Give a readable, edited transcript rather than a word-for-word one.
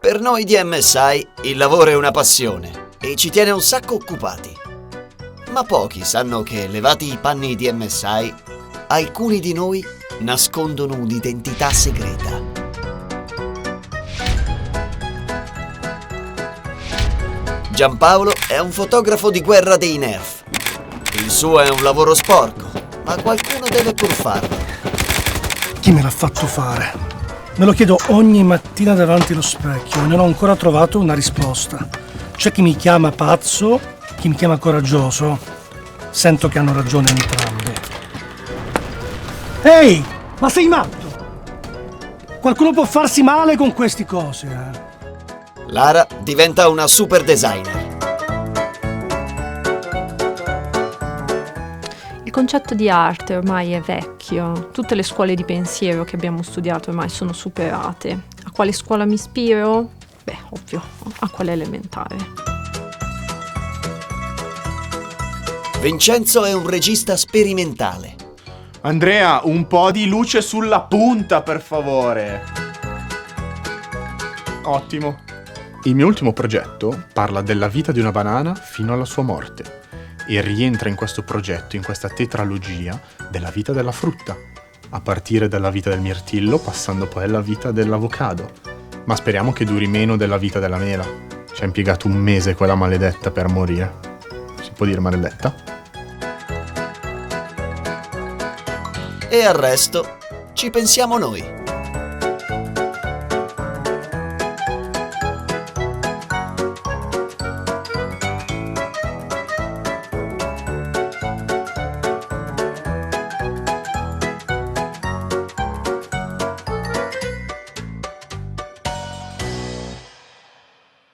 Per noi di MSI il lavoro è una passione e ci tiene un sacco occupati. Ma pochi sanno che, levati i panni di MSI, alcuni di noi nascondono un'identità segreta. Giampaolo è un fotografo di guerra dei Nerf. Il suo è un lavoro sporco, ma qualcuno deve pur farlo. Chi me l'ha fatto fare? Me lo chiedo ogni mattina davanti allo specchio e non ho ancora trovato una risposta. C'è chi mi chiama pazzo, chi mi chiama coraggioso. Sento che hanno ragione entrambi. Ehi, ma sei matto? Qualcuno può farsi male con queste cose, eh? Lara diventa una super designer. Il concetto di arte ormai è vecchio. Tutte le scuole di pensiero che abbiamo studiato ormai sono superate. A quale scuola mi ispiro? Beh, ovvio, a quella elementare. Vincenzo è un regista sperimentale. Andrea, un po' di luce sulla punta, per favore. Ottimo. Il mio ultimo progetto parla della vita di una banana fino alla sua morte e rientra in questo progetto, in questa tetralogia della vita della frutta, a partire dalla vita del mirtillo, passando poi alla vita dell'avocado. Ma speriamo che duri meno della vita della mela. Ci ha impiegato un mese quella maledetta per morire. Si può dire maledetta? E al resto ci pensiamo noi.